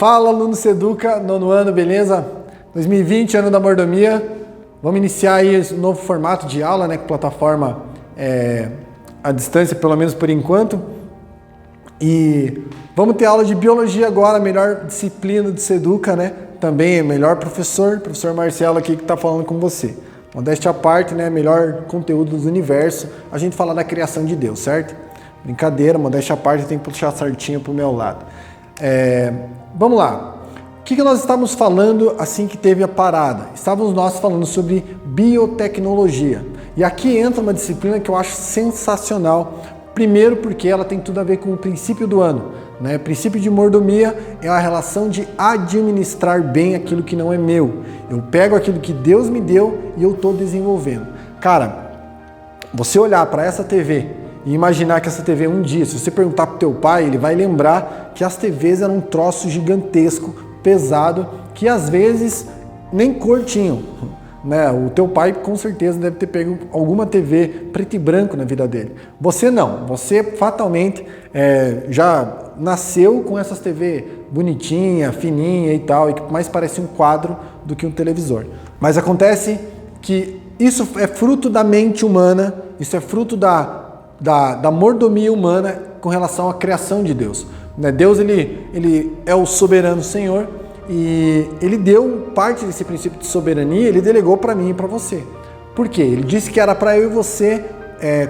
Fala, aluno Seduca, nono ano, beleza? 2020, ano da mordomia. Vamos iniciar aí esse novo formato de aula, né? Com plataforma à distância, pelo menos por enquanto. E vamos ter aula de biologia agora, melhor disciplina do Seduca, né? Também é melhor professor Marcelo aqui que está falando com você. Modéstia à parte, né? Melhor conteúdo do universo. A gente fala da criação de Deus, certo? Brincadeira, modéstia à parte, tem que puxar a sardinha pro meu lado. Vamos lá. O que nós estávamos falando assim que teve a parada? Estávamos nós falando sobre biotecnologia. E aqui entra uma disciplina que eu acho sensacional. Primeiro porque ela tem tudo a ver com o princípio do ano, né? O princípio de mordomia é a relação de administrar bem aquilo que não é meu. Eu pego aquilo que Deus me deu e eu estou desenvolvendo. Cara, você olhar para essa TV e imaginar que essa TV um dia, se você perguntar pro teu pai, ele vai lembrar que as TVs eram um troço gigantesco, pesado, que às vezes nem cor tinham, né? O teu pai com certeza deve ter pego alguma TV preto e branco na vida dele. Você não, você fatalmente já nasceu com essas TV bonitinha, fininha e tal, e que mais parece um quadro do que um televisor. Mas acontece que isso é fruto da mente humana, isso é fruto da mordomia humana com relação à criação de Deus. Deus ele é o soberano Senhor e ele deu parte desse princípio de soberania, ele delegou para mim e para você. Por quê? Ele disse que era para eu e você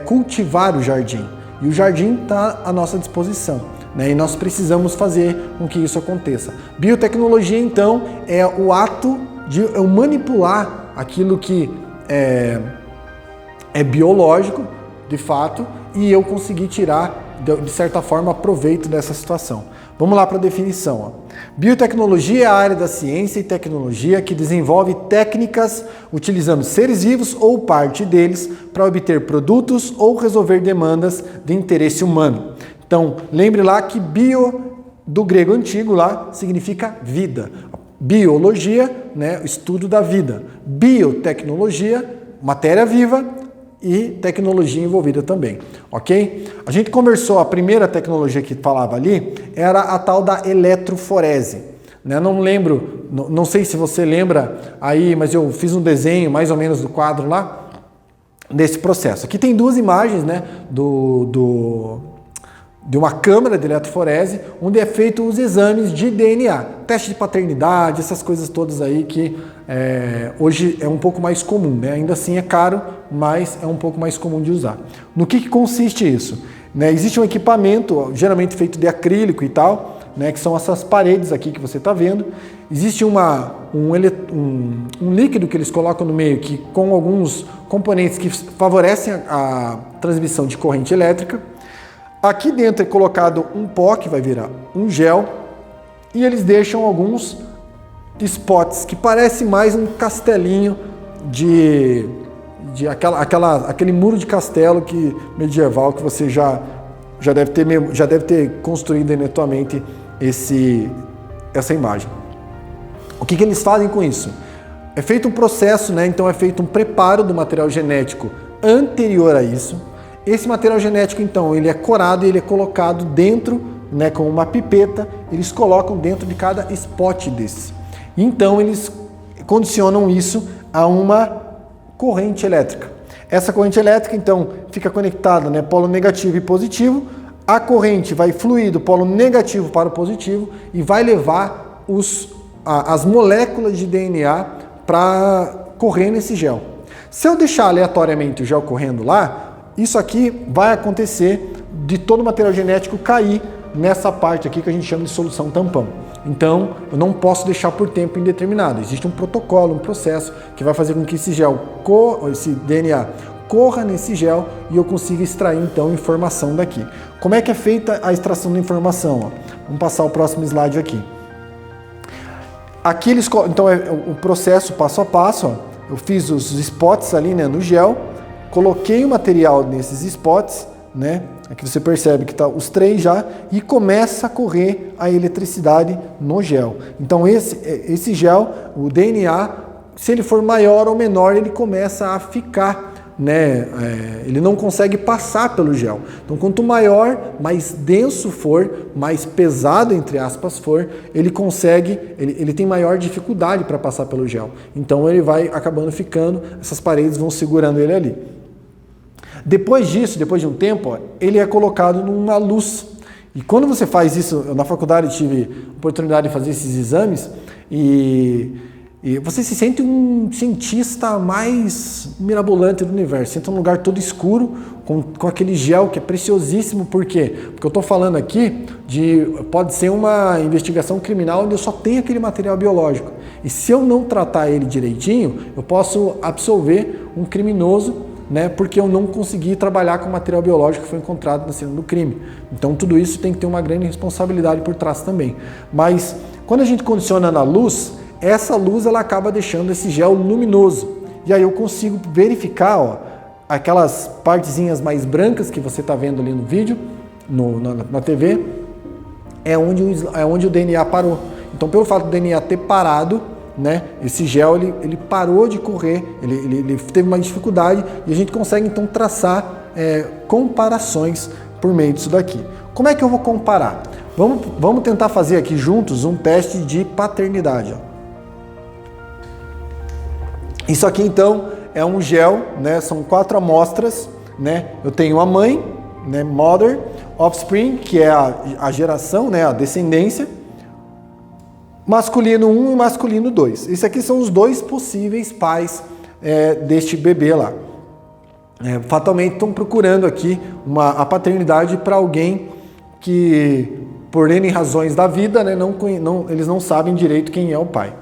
cultivar o jardim. E o jardim está à nossa disposição, né? E nós precisamos fazer com que isso aconteça. Biotecnologia, então, é o ato de eu manipular aquilo que é biológico, de fato, e eu conseguir tirar, de certa forma, proveito dessa situação. Vamos lá para a definição. Biotecnologia é a área da ciência e tecnologia que desenvolve técnicas utilizando seres vivos ou parte deles para obter produtos ou resolver demandas de interesse humano. Então, lembre lá que bio, do grego antigo lá, significa vida. Biologia, né, estudo da vida. Biotecnologia, matéria viva, e tecnologia envolvida também, ok? A gente conversou, a primeira tecnologia que falava ali era a tal da eletroforese, né? Não lembro, não sei se você lembra aí, mas eu fiz um desenho mais ou menos do quadro lá, desse processo. Aqui tem duas imagens, né, de uma câmara de eletroforese, onde é feito os exames de DNA, teste de paternidade, essas coisas todas aí que hoje é um pouco mais comum, né? Ainda assim é caro, mas é um pouco mais comum de usar. No que consiste isso? Né? Existe um equipamento, geralmente feito de acrílico e tal, né? Que são essas paredes aqui que você está vendo. Existe um líquido que eles colocam no meio, que com alguns componentes que favorecem a transmissão de corrente elétrica. Aqui dentro é colocado um pó, que vai virar um gel, e eles deixam alguns spots, que parece mais um castelinho aquele muro de castelo medieval que você já deve ter construído aí na tua mente essa imagem. O que eles fazem com isso? É feito um processo, né? Então é feito um preparo do material genético anterior a isso. Esse material genético, então, ele é corado e ele é colocado dentro, né, com uma pipeta, eles colocam dentro de cada spot desse. Então, eles condicionam isso a uma corrente elétrica. Essa corrente elétrica, então, fica conectada, né, polo negativo e positivo. A corrente vai fluir do polo negativo para o positivo e vai levar as moléculas de DNA para correr nesse gel. Se eu deixar aleatoriamente o gel correndo lá, isso aqui vai acontecer de todo o material genético cair nessa parte aqui que a gente chama de solução tampão. Então, eu não posso deixar por tempo indeterminado. Existe um protocolo, um processo que vai fazer com que esse DNA corra nesse gel e eu consiga extrair, então, informação daqui. Como é que é feita a extração da informação? Vamos passar o próximo slide aqui. Aqui então, é o processo passo a passo. Eu fiz os spots ali, né, no gel. Coloquei o material nesses spots, né? Aqui você percebe que tá os três já e começa a correr a eletricidade no gel. Então esse gel, o DNA, se ele for maior ou menor, ele começa a ficar né, ele não consegue passar pelo gel. Então, quanto maior, mais denso for, mais pesado, entre aspas, for, ele tem maior dificuldade para passar pelo gel. Então, ele vai acabando ficando, essas paredes vão segurando ele ali. Depois disso, depois de um tempo, ele é colocado numa luz. E quando você faz isso, eu na faculdade tive oportunidade de fazer esses exames e você se sente um cientista mais mirabolante do universo. Você entra num lugar todo escuro, com aquele gel que é preciosíssimo. Por quê? Porque eu estou falando aqui pode ser uma investigação criminal onde eu só tenho aquele material biológico. E se eu não tratar ele direitinho, eu posso absolver um criminoso, né, porque eu não consegui trabalhar com o material biológico que foi encontrado na cena do crime. Então tudo isso tem que ter uma grande responsabilidade por trás também. Mas quando a gente condiciona na luz, essa luz ela acaba deixando esse gel luminoso. E aí eu consigo verificar, ó, aquelas partezinhas mais brancas que você está vendo ali no vídeo, na TV, é onde o DNA parou. Então pelo fato do DNA ter parado, né, esse gel ele parou de correr, ele teve uma dificuldade e a gente consegue então traçar comparações por meio disso daqui. Como é que eu vou comparar? Vamos tentar fazer aqui juntos um teste de paternidade. Ó. Isso aqui então é um gel, né, são 4 amostras, né, eu tenho a mãe, né, mother, offspring, que é a geração, né, a descendência, masculino 1 e masculino 2. Esses aqui são os 2 possíveis pais deste bebê lá. Fatalmente estão procurando aqui a paternidade para alguém que, por N razões da vida, né, eles não sabem direito quem é o pai.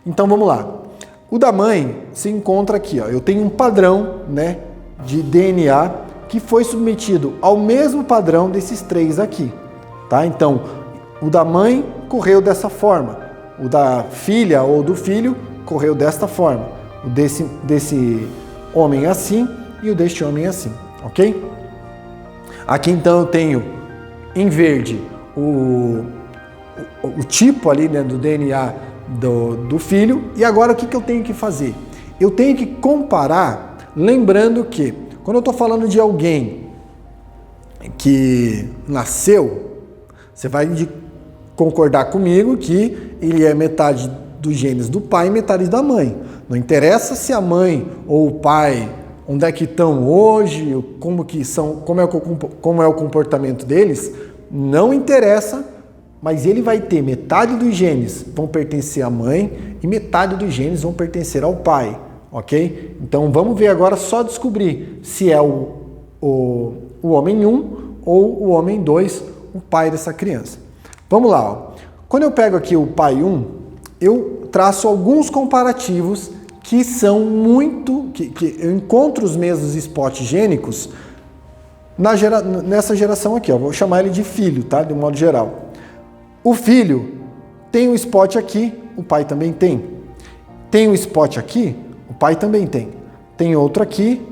Então vamos lá. O da mãe se encontra aqui. Ó. Eu tenho um padrão, né, de DNA que foi submetido ao mesmo padrão desses 3 aqui. Tá? Então, o da mãe correu dessa forma, o da filha ou do filho correu desta forma, o desse homem assim e o deste homem assim, ok? Aqui então eu tenho em verde o tipo ali, né, do DNA do filho, e agora o que eu tenho que fazer? Eu tenho que comparar, lembrando que quando eu estou falando de alguém que nasceu, você vai concordar comigo que ele é metade dos genes do pai e metade da mãe. Não interessa se a mãe ou o pai, onde é que estão hoje, como é o comportamento deles, não interessa, mas ele vai ter metade dos genes vão pertencer à mãe e metade dos genes vão pertencer ao pai, ok? Então vamos ver agora, só descobrir se é o homem 1 ou o homem 2, o pai dessa criança. Vamos lá, ó. Quando eu pego aqui o pai 1, eu traço alguns comparativos que são que eu encontro os mesmos spots gênicos nessa geração aqui, ó. Vou chamar ele de filho, tá? De um modo geral. O filho tem um spot aqui, o pai também tem. Tem um spot aqui, o pai também tem. Tem outro aqui,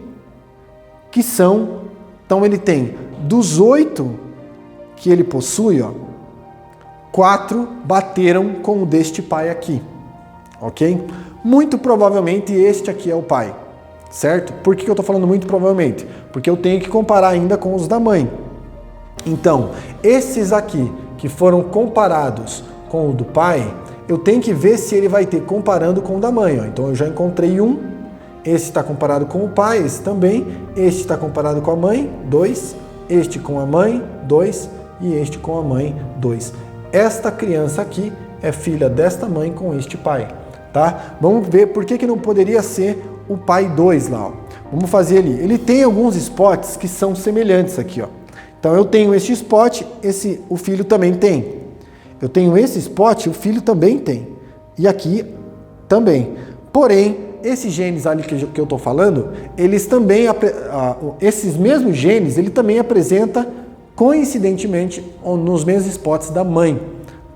que são... Então ele tem, dos 8 que ele possui, ó, 4 bateram com o deste pai aqui, ok? Muito provavelmente este aqui é o pai, certo? Por que eu estou falando muito provavelmente? Porque eu tenho que comparar ainda com os da mãe. Então, esses aqui que foram comparados com o do pai, eu tenho que ver se ele vai ter comparando com o da mãe. Ó. Então eu já encontrei um, esse está comparado com o pai, esse também, este está comparado com a mãe, 2, este com a mãe, 2 e este com a mãe, 2. Esta criança aqui é filha desta mãe com este pai, tá? Vamos ver por que não poderia ser o pai 2 lá, ó. Vamos fazer ali. Ele tem alguns spots que são semelhantes aqui, ó. Então eu tenho este spot, o filho também tem. Eu tenho esse spot, o filho também tem. E aqui também. Porém, esses genes ali que eu estou falando, eles também, esses mesmos genes, ele também apresenta coincidentemente nos mesmos spots da mãe,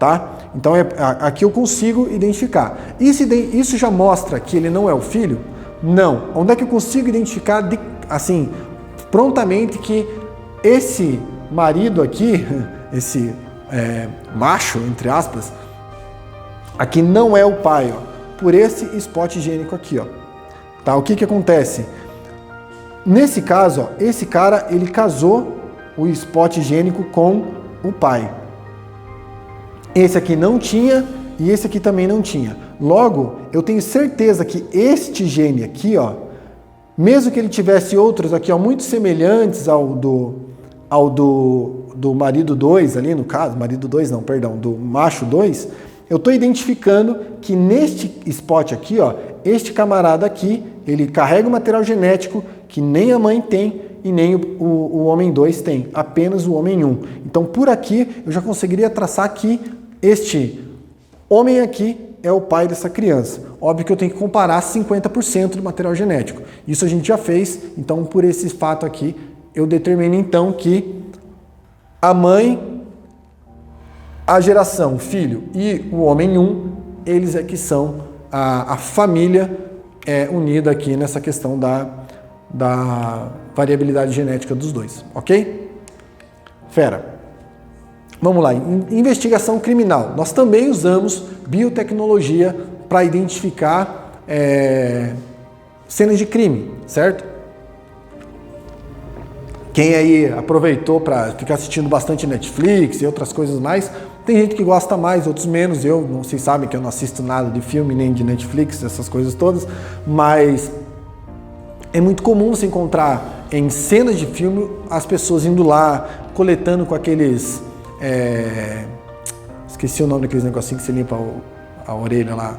tá? Então aqui eu consigo identificar. Isso já mostra que ele não é o filho? Não. Onde é que eu consigo identificar assim prontamente que esse marido aqui, esse macho, entre aspas, aqui não é o pai, ó, por esse spot gênico aqui, ó. Tá? O que acontece? Nesse caso, ó, esse cara, ele casou o spot gênico com o pai. Esse aqui não tinha e esse aqui também não tinha. Logo, eu tenho certeza que este gene aqui, ó, mesmo que ele tivesse outros aqui, ó, muito semelhantes ao do marido 2 ali, no caso, marido 2 não, perdão, do macho 2, eu estou identificando que neste spot aqui, ó, este camarada aqui, ele carrega o material genético que nem a mãe tem e nem o homem 2 tem, apenas o homem 1. Então, por aqui, eu já conseguiria traçar que este homem aqui é o pai dessa criança. Óbvio que eu tenho que comparar 50% do material genético. Isso a gente já fez, então, por esse fato aqui, eu determino, então, que a mãe, a geração, filho e o homem 1, eles é que são a família unida aqui nessa questão da variabilidade genética dos dois, ok? Fera. Vamos lá, investigação criminal. Nós também usamos biotecnologia para identificar cenas de crime, certo? Quem aí aproveitou para ficar assistindo bastante Netflix e outras coisas mais, tem gente que gosta mais, outros menos. Vocês sabem que eu não assisto nada de filme nem de Netflix, essas coisas todas, mas é muito comum você encontrar em cenas de filme as pessoas indo lá, coletando com aqueles... esqueci o nome daqueles negocinhos que você limpa a orelha lá.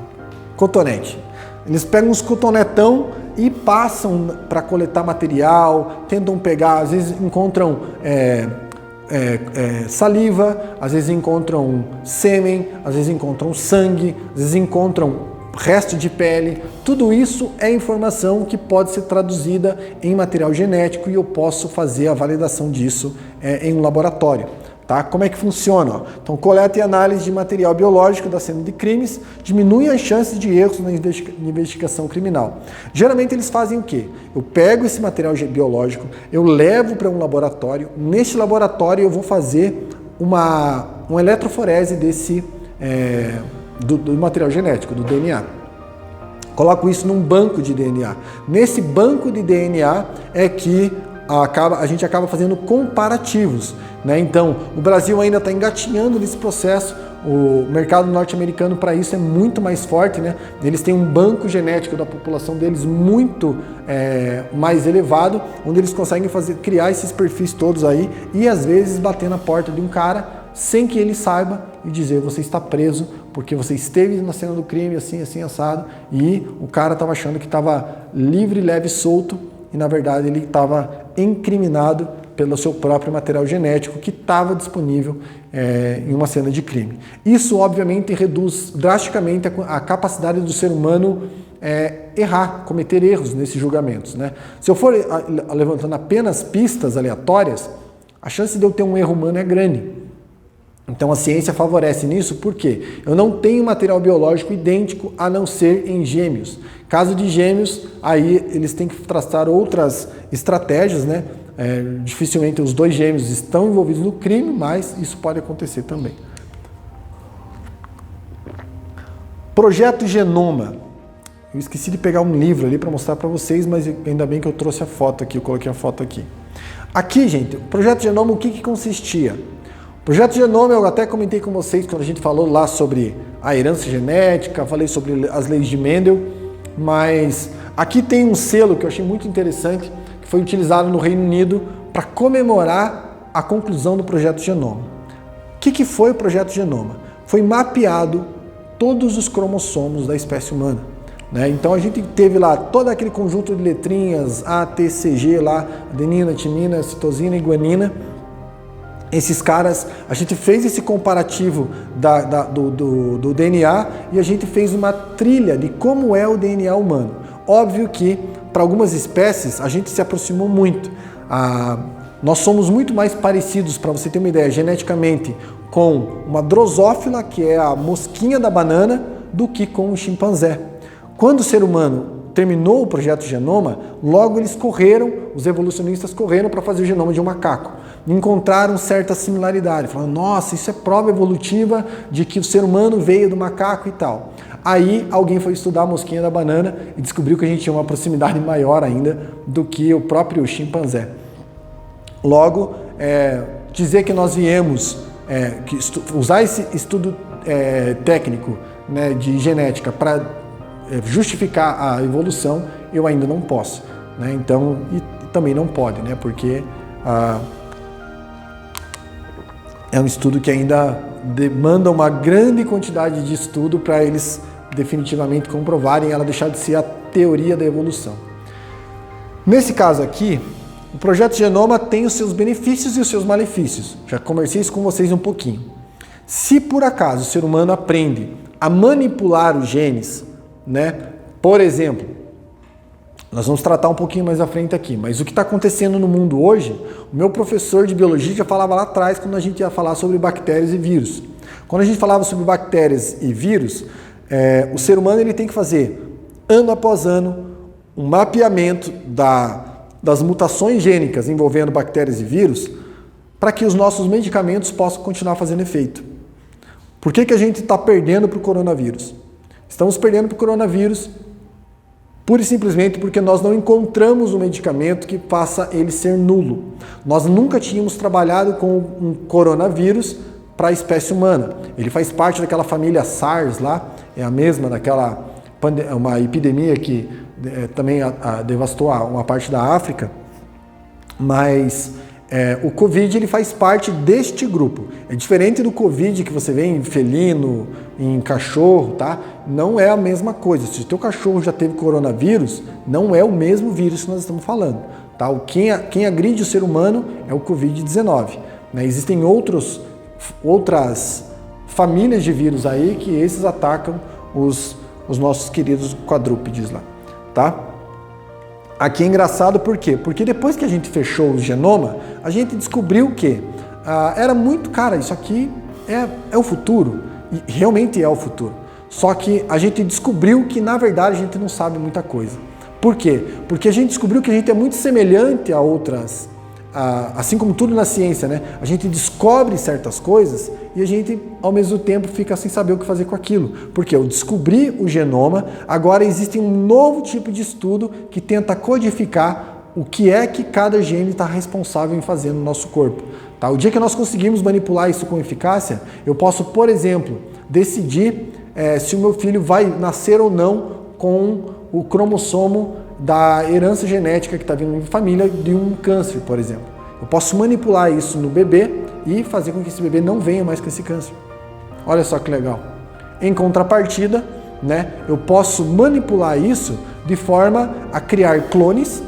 Cotonete. Eles pegam uns cotonetão e passam para coletar material, tentam pegar, às vezes encontram saliva, às vezes encontram sêmen, às vezes encontram sangue, às vezes encontram resto de pele. Tudo isso é informação que pode ser traduzida em material genético e eu posso fazer a validação disso em um laboratório. Tá? Como é que funciona? Então, coleta e análise de material biológico da cena de crimes diminui as chances de erros na investigação criminal. Geralmente eles fazem o quê? Eu pego esse material biológico, eu levo para um laboratório, neste laboratório eu vou fazer uma eletroforese do material genético, do DNA. Coloco isso num banco de DNA. Nesse banco de DNA é que a gente acaba fazendo comparativos, né? Então, o Brasil ainda está engatinhando nesse processo. O mercado norte-americano para isso é muito mais forte, né? Eles têm um banco genético da população deles muito mais elevado, onde eles conseguem criar esses perfis todos aí e às vezes bater na porta de um cara sem que ele saiba e dizer: você está preso porque você esteve na cena do crime assim, assim, assado, e o cara estava achando que estava livre, leve e solto, e na verdade ele estava incriminado pelo seu próprio material genético que estava disponível em uma cena de crime. Isso obviamente reduz drasticamente a capacidade do ser humano errar, cometer erros nesses julgamentos, né? Se eu for levantando apenas pistas aleatórias, a chance de eu ter um erro humano é grande. Então a ciência favorece nisso porque eu não tenho material biológico idêntico a não ser em gêmeos. Caso de gêmeos, aí eles têm que traçar outras estratégias, né? Dificilmente os dois gêmeos estão envolvidos no crime, mas isso pode acontecer também. Projeto Genoma. Eu esqueci de pegar um livro ali para mostrar para vocês, mas ainda bem que eu trouxe a foto aqui, eu coloquei a foto aqui. Aqui, gente, o Projeto Genoma, o que consistia? O Projeto Genoma, eu até comentei com vocês quando a gente falou lá sobre a herança genética, falei sobre as leis de Mendel, mas aqui tem um selo que eu achei muito interessante, que foi utilizado no Reino Unido para comemorar a conclusão do Projeto Genoma. O que foi o Projeto Genoma? Foi mapeado todos os cromossomos da espécie humana, né? Então a gente teve lá todo aquele conjunto de letrinhas A, T, C, G, lá, adenina, timina, citosina e guanina. Esses caras, a gente fez esse comparativo do DNA e a gente fez uma trilha de como é o DNA humano. Óbvio que para algumas espécies a gente se aproximou muito. Nós somos muito mais parecidos, para você ter uma ideia, geneticamente, com uma drosófila, que é a mosquinha da banana, do que com o chimpanzé. Quando o ser humano terminou o projeto Genoma, logo eles correram, os evolucionistas correram para fazer o genoma de um macaco. Encontraram certa similaridade, falaram, nossa, isso é prova evolutiva de que o ser humano veio do macaco e tal. Aí alguém foi estudar a mosquinha da banana e descobriu que a gente tinha uma proximidade maior ainda do que o próprio chimpanzé. Logo, dizer que nós viemos usar esse estudo técnico, né, de genética para justificar a evolução, eu ainda não posso, né? Então, e também não pode, né? Porque é um estudo que ainda demanda uma grande quantidade de estudo para eles definitivamente comprovarem ela deixar de ser a teoria da evolução. Nesse caso aqui, o projeto Genoma tem os seus benefícios e os seus malefícios. Já conversei isso com vocês um pouquinho. Se por acaso o ser humano aprende a manipular os genes, né? Por exemplo, nós vamos tratar um pouquinho mais à frente aqui, mas o que está acontecendo no mundo hoje, o meu professor de biologia já falava lá atrás quando a gente ia falar sobre bactérias e vírus. Quando a gente falava sobre bactérias e vírus, o ser humano ele tem que fazer, ano após ano, um mapeamento das mutações gênicas envolvendo bactérias e vírus para que os nossos medicamentos possam continuar fazendo efeito. Por que a gente está perdendo para o coronavírus? Estamos perdendo para o coronavírus pura e simplesmente porque nós não encontramos um medicamento que faça ele ser nulo. Nós nunca tínhamos trabalhado com um coronavírus para a espécie humana. Ele faz parte daquela família SARS lá, é a mesma daquela uma epidemia que também devastou uma parte da África, mas o Covid ele faz parte deste grupo. É diferente do Covid que você vê em felino, em cachorro, tá? Não é a mesma coisa. Se o teu cachorro já teve coronavírus, não é o mesmo vírus que nós estamos falando, tá? Quem agride o ser humano é o Covid-19. Né? Existem outras famílias de vírus aí que esses atacam os nossos queridos quadrúpedes lá, tá? Aqui é engraçado por quê? Porque depois que a gente fechou o genoma, a gente descobriu que era muito, cara, isso aqui é o futuro, e realmente é o futuro. Só que a gente descobriu que, na verdade, a gente não sabe muita coisa. Por quê? Porque a gente descobriu que a gente é muito semelhante a outras, assim como tudo na ciência, né? A gente descobre certas coisas e a gente, ao mesmo tempo, fica sem saber o que fazer com aquilo. Porque eu descobri o genoma, agora existe um novo tipo de estudo que tenta codificar o que é que cada gene está responsável em fazer no nosso corpo. Tá? O dia que nós conseguimos manipular isso com eficácia, eu posso, por exemplo, decidir se o meu filho vai nascer ou não com o cromossomo da herança genética que está vindo em família de um câncer, por exemplo. Eu posso manipular isso no bebê e fazer com que esse bebê não venha mais com esse câncer. Olha só que legal. Em contrapartida, né, eu posso manipular isso de forma a criar clones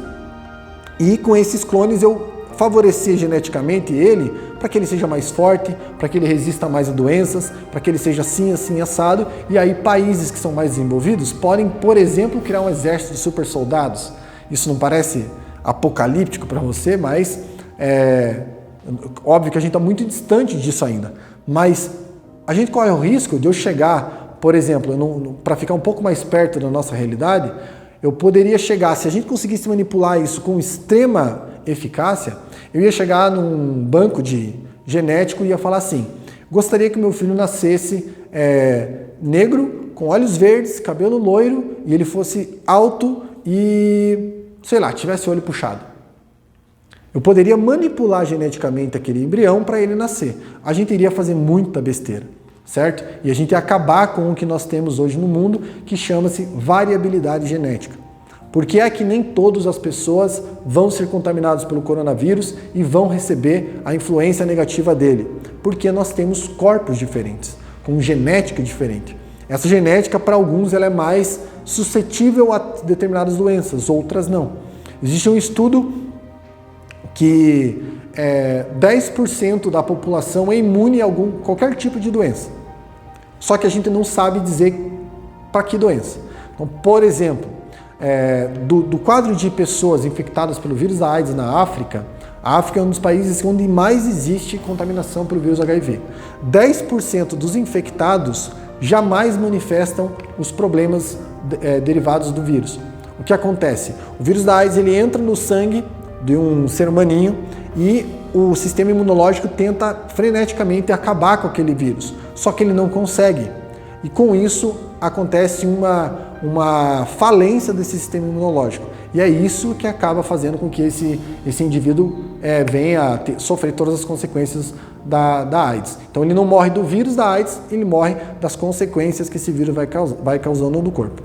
e com esses clones eu favorecer geneticamente ele para que ele seja mais forte, para que ele resista mais a doenças, para que ele seja assim, assim, assado. E aí países que são mais desenvolvidos podem, por exemplo, criar um exército de super soldados. Isso não parece apocalíptico para você, mas óbvio que a gente está muito distante disso ainda. Mas a gente corre o risco de eu chegar, por exemplo, para ficar um pouco mais perto da nossa realidade, eu poderia chegar, se a gente conseguisse manipular isso com extrema eficácia, eu ia chegar num banco de genético e ia falar assim, gostaria que meu filho nascesse negro, com olhos verdes, cabelo loiro, e ele fosse alto e, sei lá, tivesse o olho puxado. Eu poderia manipular geneticamente aquele embrião para ele nascer. A gente iria fazer muita besteira, certo? E a gente ia acabar com o que nós temos hoje no mundo, que chama-se variabilidade genética. Porque é que nem todas as pessoas vão ser contaminadas pelo coronavírus e vão receber a influência negativa dele. Porque nós temos corpos diferentes, com genética diferente. Essa genética, para alguns, ela é mais suscetível a determinadas doenças, outras não. Existe um estudo que 10% da população é imune a qualquer tipo de doença. Só que a gente não sabe dizer para que doença. Então, por exemplo, do quadro de pessoas infectadas pelo vírus da AIDS na África, a África é um dos países onde mais existe contaminação pelo vírus HIV. 10% dos infectados jamais manifestam os problemas derivados do vírus. O que acontece? O vírus da AIDS ele entra no sangue de um ser humaninho e o sistema imunológico tenta freneticamente acabar com aquele vírus, só que ele não consegue. E com isso acontece uma falência desse sistema imunológico. E é isso que acaba fazendo com que esse indivíduo venha a sofrer todas as consequências da AIDS. Então ele não morre do vírus da AIDS, ele morre das consequências que esse vírus vai causando no corpo.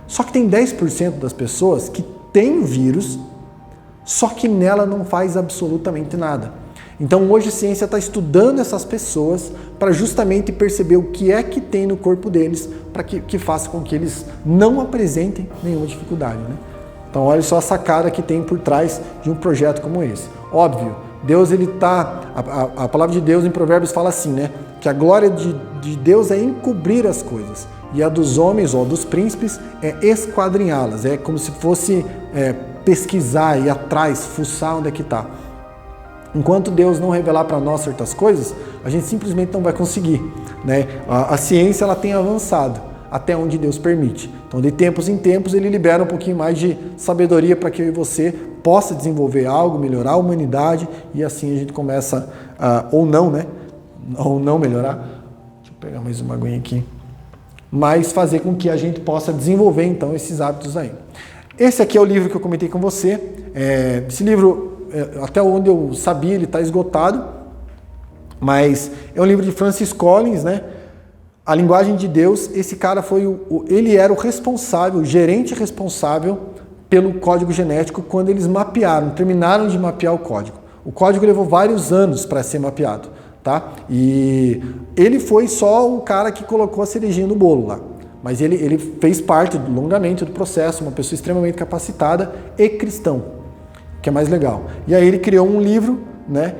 Só que tem 10% das pessoas que têm o vírus, só que nela não faz absolutamente nada. Então hoje a ciência está estudando essas pessoas para justamente perceber o que é que tem no corpo deles para que faça com que eles não apresentem nenhuma dificuldade, né? Então olha só a sacada que tem por trás de um projeto como esse. Óbvio, Deus ele tá, a palavra de Deus em Provérbios fala assim, né? Que a glória de Deus é encobrir as coisas e a dos homens ou dos príncipes é esquadrinhá-las. É como se fosse pesquisar, ir atrás, fuçar onde é que está. Enquanto Deus não revelar para nós certas coisas, a gente simplesmente não vai conseguir, né? A ciência ela tem avançado até onde Deus permite. Então, de tempos em tempos, ele libera um pouquinho mais de sabedoria para que eu e você possa desenvolver algo, melhorar a humanidade e assim a gente começa, ou não, né? Ou não melhorar. Deixa eu pegar mais uma aguinha aqui. Mas fazer com que a gente possa desenvolver, então, esses hábitos aí. Esse aqui é o livro que eu comentei com você. Esse livro, até onde eu sabia, ele está esgotado, mas é um livro de Francis Collins, né? A Linguagem de Deus. Esse cara ele era o responsável, o gerente responsável pelo código genético quando eles terminaram de mapear o código. O código levou vários anos para ser mapeado, tá? E ele foi só o cara que colocou a cerejinha no bolo lá. Mas ele fez parte longamente do processo, uma pessoa extremamente capacitada e cristão, que é mais legal. E aí ele criou um livro, né,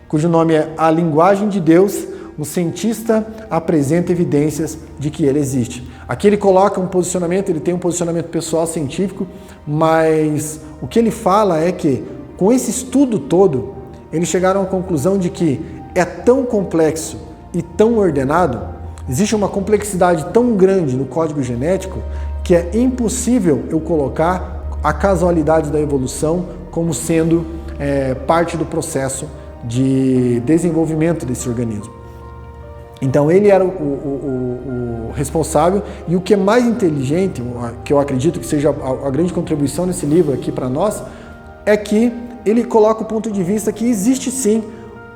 cujo nome é A Linguagem de Deus, um cientista apresenta evidências de que ele existe. Aqui ele coloca um posicionamento, ele tem um posicionamento pessoal científico, mas o que ele fala é que, com esse estudo todo, eles chegaram à conclusão de que é tão complexo e tão ordenado, existe uma complexidade tão grande no código genético, que é impossível eu colocar a casualidade da evolução como sendo parte do processo de desenvolvimento desse organismo. Então ele era o responsável, e o que é mais inteligente, que eu acredito que seja a grande contribuição nesse livro aqui para nós, é que ele coloca o ponto de vista que existe sim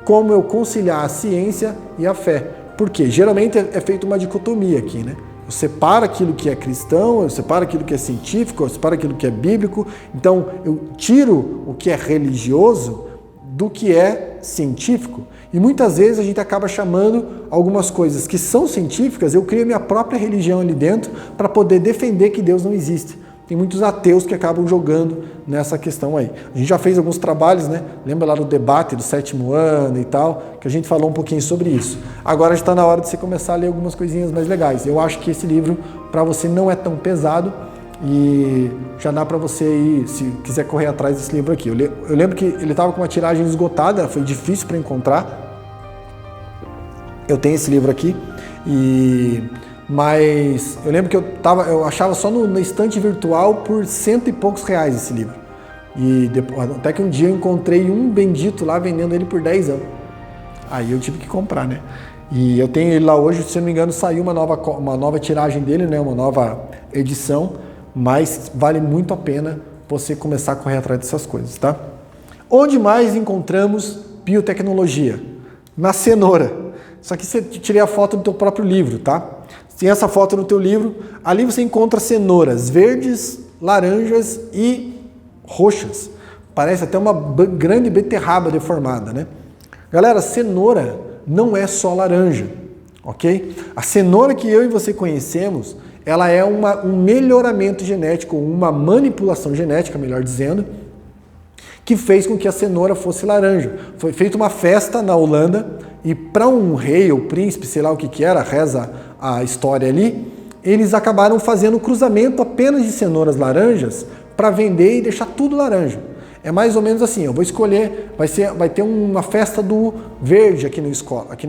como eu conciliar a ciência e a fé. Porque geralmente é feita uma dicotomia aqui, né? Eu separo aquilo que é cristão, eu separo aquilo que é científico, eu separo aquilo que é bíblico. Então eu tiro o que é religioso do que é científico. E muitas vezes a gente acaba chamando algumas coisas que são científicas, eu crio minha própria religião ali dentro para poder defender que Deus não existe. Tem muitos ateus que acabam jogando nessa questão aí. A gente já fez alguns trabalhos, né? Lembra lá do debate do 7º ano e tal, que a gente falou um pouquinho sobre isso. Agora está na hora de você começar a ler algumas coisinhas mais legais. Eu acho que esse livro, para você, não é tão pesado e já dá para você ir, se quiser correr atrás desse livro aqui. Eu lembro que ele estava com uma tiragem esgotada, foi difícil para encontrar. Eu tenho esse livro aqui, mas eu lembro que eu achava só na estante virtual por R$100 e poucos esse livro. E depois, até que um dia eu encontrei um bendito lá vendendo ele por 10 anos. Aí eu tive que comprar, né? E eu tenho ele lá hoje, se não me engano, saiu uma nova tiragem dele, né? Uma nova edição, mas vale muito a pena você começar a correr atrás dessas coisas, tá? Onde mais encontramos biotecnologia? Na cenoura. Só que você tirei a foto do teu próprio livro, tá? Tem essa foto no teu livro. Ali você encontra cenouras verdes, laranjas e roxas. Parece até uma grande beterraba deformada, né? Galera, cenoura não é só laranja, ok? A cenoura que eu e você conhecemos, ela é um melhoramento genético, uma manipulação genética, melhor dizendo, que fez com que a cenoura fosse laranja. Foi feita uma festa na Holanda e para um rei ou príncipe, sei lá o que era, reza a história ali, eles acabaram fazendo cruzamento apenas de cenouras laranjas para vender e deixar tudo laranja. É mais ou menos assim, eu vou escolher, vai ter uma festa do verde aqui na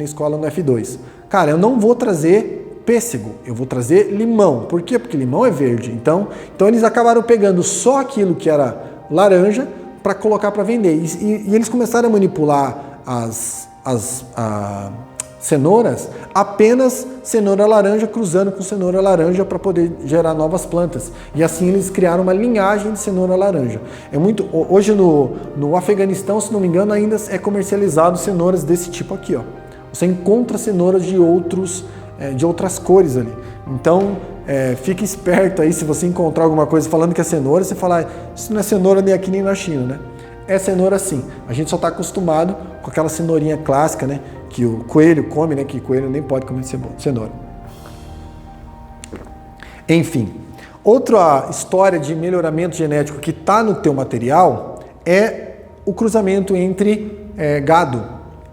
escola no F2. Cara, eu não vou trazer pêssego, eu vou trazer limão. Por quê? Porque limão é verde. Então eles acabaram pegando só aquilo que era laranja para colocar para vender. E eles começaram a manipular as cenouras, apenas cenoura laranja cruzando com cenoura laranja para poder gerar novas plantas. E assim eles criaram uma linhagem de cenoura laranja. Hoje no Afeganistão, se não me engano, ainda é comercializado cenouras desse tipo aqui, ó. Você encontra cenouras de outras cores ali. Então, fique esperto aí, se você encontrar alguma coisa falando que é cenoura, você fala, isso não é cenoura nem aqui nem na China, né? É cenoura sim. A gente só está acostumado com aquela cenourinha clássica, né? Que o coelho come, né? Que coelho nem pode comer cenoura. Enfim, outra história de melhoramento genético que está no teu material é o cruzamento entre gado,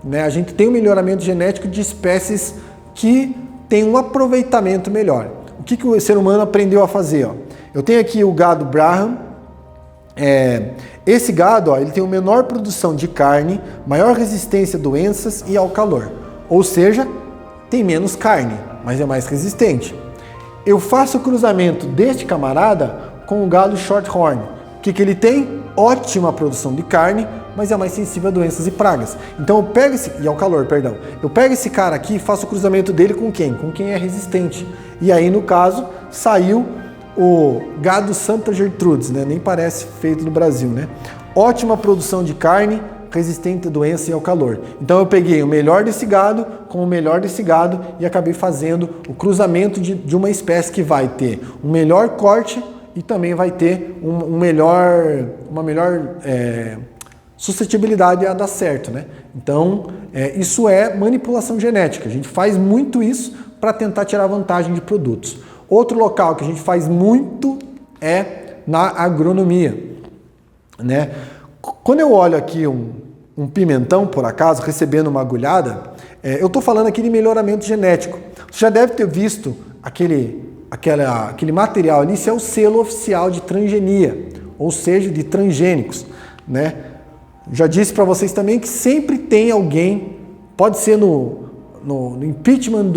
né? A gente tem um melhoramento genético de espécies que tem um aproveitamento melhor. O que o ser humano aprendeu a fazer? Ó? Eu tenho aqui o gado Brahman. Esse gado, ó, ele tem uma menor produção de carne, maior resistência a doenças e ao calor. Ou seja, tem menos carne, mas é mais resistente. Eu faço o cruzamento deste camarada com o gado Shorthorn. O que ele tem? Ótima produção de carne, mas é mais sensível a doenças e pragas. Então eu pego e ao calor, perdão. Eu pego esse cara aqui e faço o cruzamento dele com quem? Com quem é resistente. E aí, no caso, saiu o gado Santa Gertrudes, né? Nem parece feito no Brasil, né? Ótima produção de carne, resistente à doença e ao calor. Então eu peguei o melhor desse gado com o melhor desse gado e acabei fazendo o cruzamento de uma espécie que vai ter um melhor corte e também vai ter uma melhor suscetibilidade a dar certo, né? Então isso é manipulação genética. A gente faz muito isso para tentar tirar vantagem de produtos. Outro local que a gente faz muito é na agronomia, né? Quando eu olho aqui um pimentão, por acaso, recebendo uma agulhada, eu estou falando aqui de melhoramento genético. Você já deve ter visto aquele material ali, isso é o selo oficial de transgenia, ou seja, de transgênicos, né? Já disse para vocês também que sempre tem alguém, pode ser no impeachment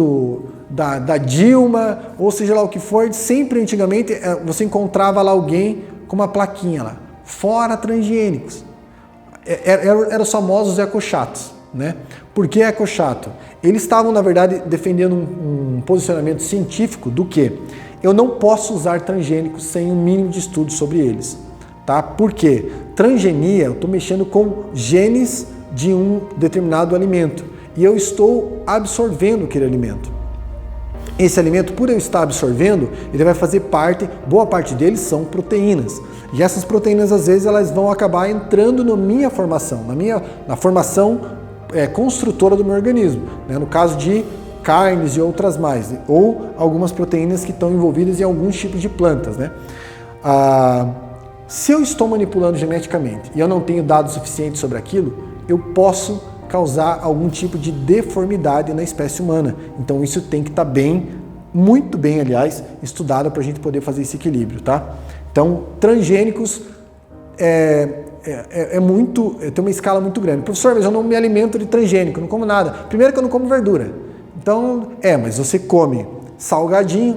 da Dilma, ou seja lá o que for, sempre antigamente você encontrava lá alguém com uma plaquinha lá, fora transgênicos. Eram os famosos ecochatos, né? Por que ecochato? Eles estavam, na verdade, defendendo um posicionamento científico do que eu não posso usar transgênicos sem um mínimo de estudo sobre eles, tá? Por quê? Transgenia, eu estou mexendo com genes de um determinado alimento e eu estou absorvendo aquele alimento. Esse alimento, por eu estar absorvendo, ele vai fazer parte, boa parte deles são proteínas. E essas proteínas, às vezes, elas vão acabar entrando na minha formação, na formação construtora do meu organismo, né? No caso de carnes e outras mais, ou algumas proteínas que estão envolvidas em alguns tipos de plantas, né? Se eu estou manipulando geneticamente e eu não tenho dados suficientes sobre aquilo, eu posso causar algum tipo de deformidade na espécie humana. Então isso tem que estar muito bem, aliás, estudado para a gente poder fazer esse equilíbrio, tá? Então, transgênicos tem uma escala muito grande. Professor, mas eu não me alimento de transgênico, não como nada. Primeiro que eu não como verdura. Então, mas você come salgadinho,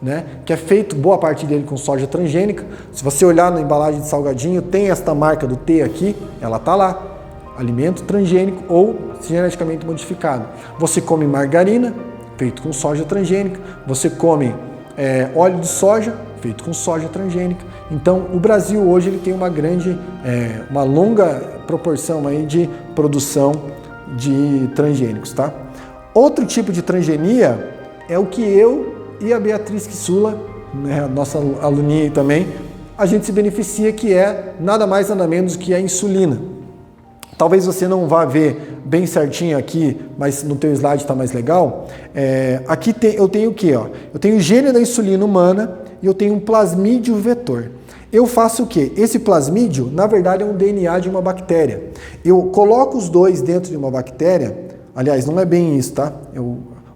né? Que é feito, boa parte dele com soja transgênica. Se você olhar na embalagem de salgadinho, tem esta marca do T aqui, ela tá lá. Alimento transgênico ou geneticamente modificado. Você come margarina, feito com soja transgênica. Você come óleo de soja, feito com soja transgênica. Então, o Brasil hoje ele tem uma longa proporção aí de produção de transgênicos, tá? Outro tipo de transgenia é o que eu e a Beatriz Kissula, né, a nossa aluninha aí também, a gente se beneficia, que é nada mais nada menos que a insulina. Talvez você não vá ver bem certinho aqui, mas no teu slide está mais legal. Aqui eu tenho o quê? Ó? Eu tenho o gene da insulina humana e eu tenho um plasmídio vetor. Eu faço o quê? Esse plasmídio, na verdade, é um DNA de uma bactéria. Eu coloco os dois dentro de uma bactéria, aliás, não é bem isso, tá?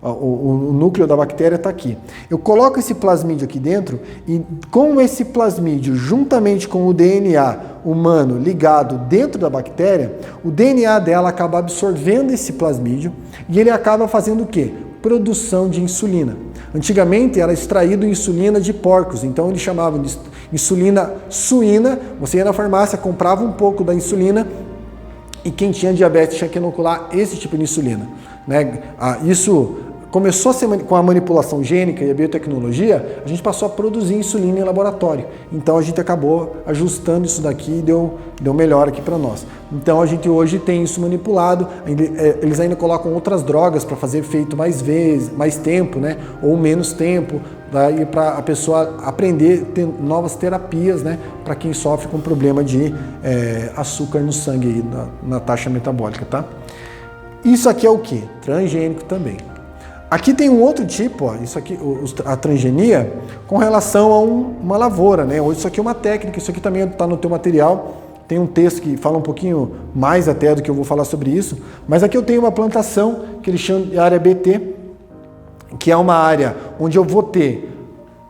O núcleo da bactéria está aqui. Eu coloco esse plasmídio aqui dentro e com esse plasmídio, juntamente com o DNA humano ligado dentro da bactéria, o DNA dela acaba absorvendo esse plasmídio e ele acaba fazendo o quê? produção de insulina. Antigamente era extraído insulina de porcos, então eles chamavam de insulina suína. Você ia na farmácia, comprava um pouco da insulina e quem tinha diabetes tinha que inocular esse tipo de insulina, né? Isso começou a ser com a manipulação gênica e a biotecnologia, a gente passou a produzir insulina em laboratório. Então a gente acabou ajustando isso daqui e deu melhor aqui para nós. Então a gente hoje tem isso manipulado, eles ainda colocam outras drogas para fazer efeito mais vezes, mais tempo, né? Ou menos tempo, daí para a pessoa aprender a ter novas terapias, né? Para quem sofre com problema de açúcar no sangue aí, na taxa metabólica, tá? Isso aqui é o que? Transgênico também. Aqui tem um outro tipo, ó, isso aqui, a transgenia, com relação a uma lavoura, né? Isso aqui é uma técnica, isso aqui também está no teu material, tem um texto que fala um pouquinho mais até do que eu vou falar sobre isso, mas aqui eu tenho uma plantação que eles chamam de área BT, que é uma área onde eu vou ter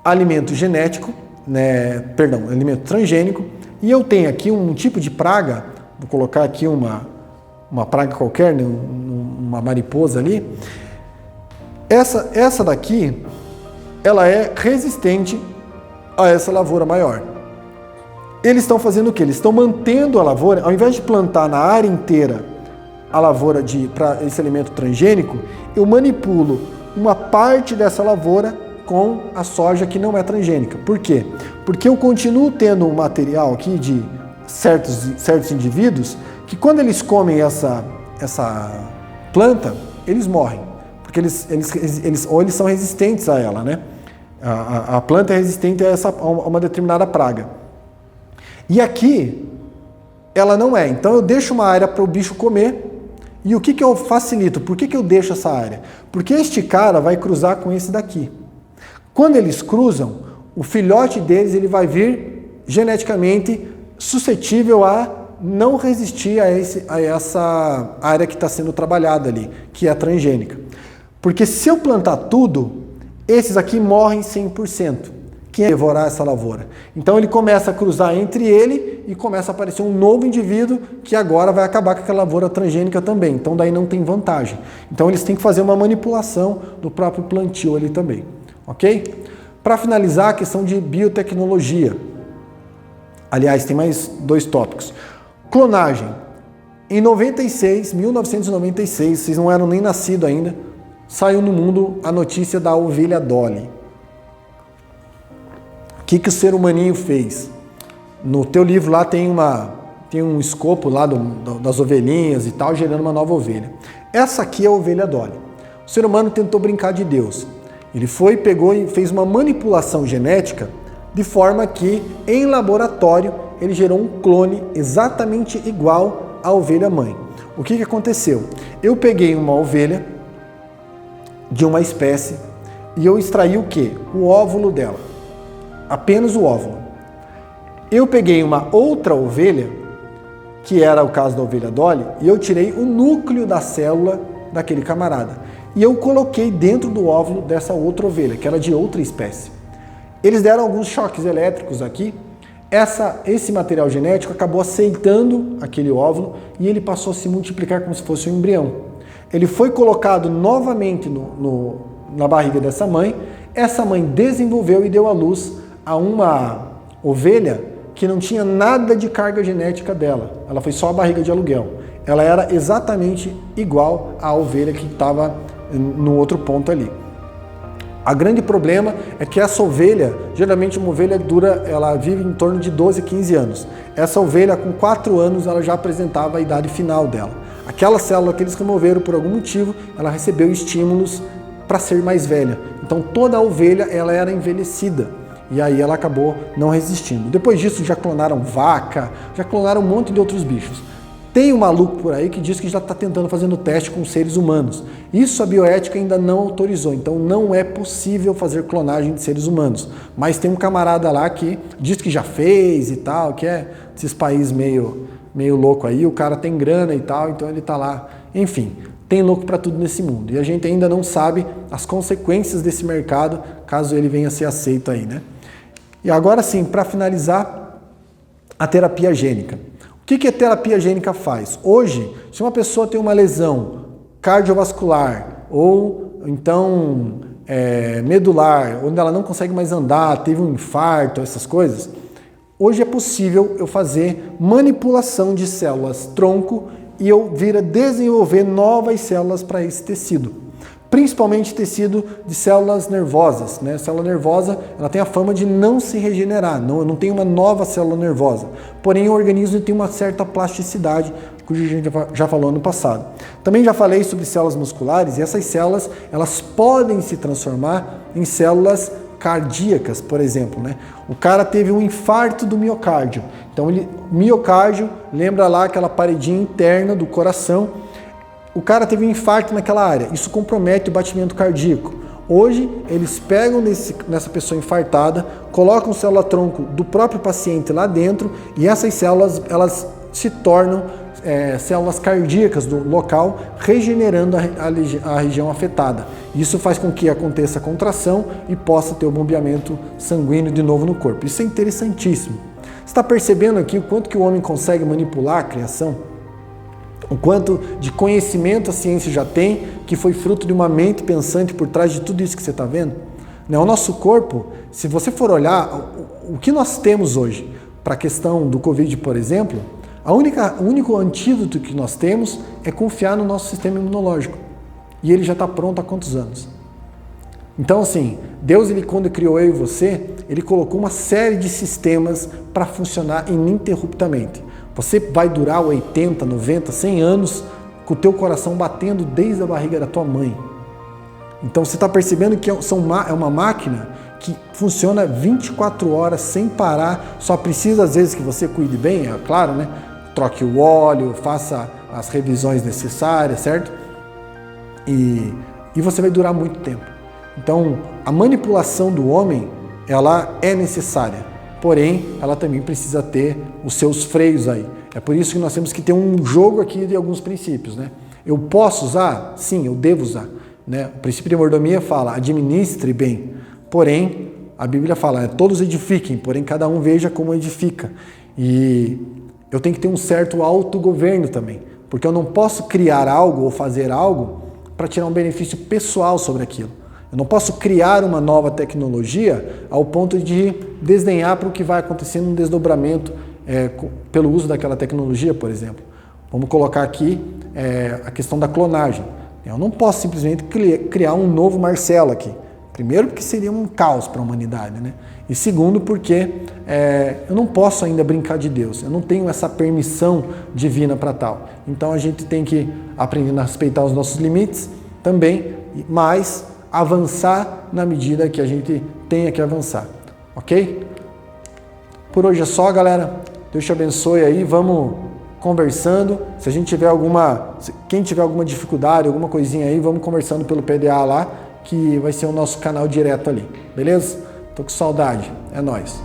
alimento genético, né? Perdão, alimento transgênico, e eu tenho aqui um tipo de praga, vou colocar aqui uma praga qualquer, né? Uma mariposa ali. Essa daqui, ela é resistente a essa lavoura maior. Eles estão fazendo o quê? Eles estão mantendo a lavoura, ao invés de plantar na área inteira a lavoura para esse alimento transgênico, eu manipulo uma parte dessa lavoura com a soja que não é transgênica. Por quê? Porque eu continuo tendo um material aqui de certos indivíduos que quando eles comem essa planta, eles morrem. Porque eles são resistentes a ela, né? A planta é resistente a uma determinada praga. E aqui, ela não é. Então eu deixo uma área para o bicho comer. E o que eu facilito? Por que eu deixo essa área? Porque este cara vai cruzar com esse daqui. Quando eles cruzam, o filhote deles ele vai vir geneticamente suscetível a não resistir a essa área que está sendo trabalhada ali, que é a transgênica. Porque se eu plantar tudo, esses aqui morrem 100%. Quem é devorar essa lavoura? Então ele começa a cruzar entre ele e começa a aparecer um novo indivíduo que agora vai acabar com aquela lavoura transgênica também. Então daí não tem vantagem. Então eles têm que fazer uma manipulação do próprio plantio ali também. Ok? Para finalizar, a questão de biotecnologia. Aliás, tem mais 2 tópicos. Clonagem. Em 1996, vocês não eram nem nascidos ainda, saiu no mundo a notícia da ovelha Dolly. O que o ser humaninho fez? No teu livro lá tem um escopo lá das ovelhinhas e tal, gerando uma nova ovelha. Essa aqui é a ovelha Dolly. O ser humano tentou brincar de Deus. Ele pegou e fez uma manipulação genética de forma que, em laboratório, ele gerou um clone exatamente igual à ovelha mãe. O que aconteceu? Eu peguei uma ovelha de uma espécie e eu extraí o quê? O óvulo dela. Apenas o óvulo. Eu peguei uma outra ovelha, que era o caso da ovelha Dolly, e eu tirei o núcleo da célula daquele camarada. E eu coloquei dentro do óvulo dessa outra ovelha, que era de outra espécie. Eles deram alguns choques elétricos aqui. Esse material genético acabou aceitando aquele óvulo e ele passou a se multiplicar como se fosse um embrião. Ele foi colocado novamente na barriga dessa mãe. Essa mãe desenvolveu e deu à luz a uma ovelha que não tinha nada de carga genética dela. Ela foi só a barriga de aluguel. Ela era exatamente igual à ovelha que estava no outro ponto ali. O grande problema é que essa ovelha, geralmente uma ovelha ela vive em torno de 12, 15 anos. Essa ovelha, com 4 anos, ela já apresentava a idade final dela. Aquela célula que eles removeram por algum motivo, ela recebeu estímulos para ser mais velha. Então toda a ovelha ela era envelhecida e aí ela acabou não resistindo. Depois disso já clonaram vaca, já clonaram um monte de outros bichos. Tem um maluco por aí que diz que já está tentando fazendo teste com seres humanos. Isso a bioética ainda não autorizou, então não é possível fazer clonagem de seres humanos. Mas tem um camarada lá que diz que já fez e tal, que é desses países meio louco aí, o cara tem grana e tal, então ele está lá. Enfim, tem louco para tudo nesse mundo. E a gente ainda não sabe as consequências desse mercado, caso ele venha a ser aceito aí, né? E agora sim, para finalizar, a terapia gênica. O que a terapia gênica faz? Hoje, se uma pessoa tem uma lesão cardiovascular ou então medular, onde ela não consegue mais andar, teve um infarto, essas coisas, hoje é possível eu fazer manipulação de células tronco e eu vir a desenvolver novas células para esse tecido. Principalmente tecido de células nervosas, né? A célula nervosa, ela tem a fama de não se regenerar, não tem uma nova célula nervosa. Porém, o organismo tem uma certa plasticidade, cujo a gente já falou no passado. Também já falei sobre células musculares, e essas células, elas podem se transformar em células cardíacas, por exemplo, né? O cara teve um infarto do miocárdio. Então, miocárdio, lembra lá aquela paredinha interna do coração. O cara teve um infarto naquela área, isso compromete o batimento cardíaco. Hoje, eles pegam nessa pessoa infartada, colocam célula-tronco do próprio paciente lá dentro e essas células, elas se tornam células cardíacas do local, regenerando a região afetada. Isso faz com que aconteça a contração e possa ter o bombeamento sanguíneo de novo no corpo. Isso é interessantíssimo. Você está percebendo aqui o quanto que o homem consegue manipular a criação? O quanto de conhecimento a ciência já tem, que foi fruto de uma mente pensante por trás de tudo isso que você está vendo? O nosso corpo, se você for olhar, o que nós temos hoje para a questão do Covid, por exemplo, o único antídoto que nós temos é confiar no nosso sistema imunológico. E ele já está pronto há quantos anos? Então, assim, Deus, quando criou eu e você, Ele colocou uma série de sistemas para funcionar ininterruptamente. Você vai durar 80, 90, 100 anos com o teu coração batendo desde a barriga da tua mãe. Então você está percebendo que é uma máquina que funciona 24 horas sem parar, só precisa às vezes que você cuide bem, é claro, né? Troque o óleo, faça as revisões necessárias, certo? E você vai durar muito tempo. Então a manipulação do homem, ela é necessária. Porém, ela também precisa ter os seus freios aí. É por isso que nós temos que ter um jogo aqui de alguns princípios, né? Eu posso usar? Sim, eu devo usar. Né? O princípio de mordomia fala, administre bem. Porém, a Bíblia fala, todos edifiquem, porém cada um veja como edifica. E eu tenho que ter um certo autogoverno também. Porque eu não posso criar algo ou fazer algo para tirar um benefício pessoal sobre aquilo. Eu não posso criar uma nova tecnologia ao ponto de desdenhar para o que vai acontecer num desdobramento pelo uso daquela tecnologia, por exemplo. Vamos colocar aqui a questão da clonagem. Eu não posso simplesmente criar um novo Marcelo aqui. Primeiro, porque seria um caos para a humanidade, né? E segundo, porque eu não posso ainda brincar de Deus. Eu não tenho essa permissão divina para tal. Então a gente tem que aprender a respeitar os nossos limites também, mas avançar na medida que a gente tenha que avançar, ok? Por hoje é só, galera. Deus te abençoe aí, vamos conversando. Se a gente tiver quem tiver alguma dificuldade, alguma coisinha aí, vamos conversando pelo PDA lá, que vai ser o nosso canal direto ali, beleza? Tô com saudade, é nóis.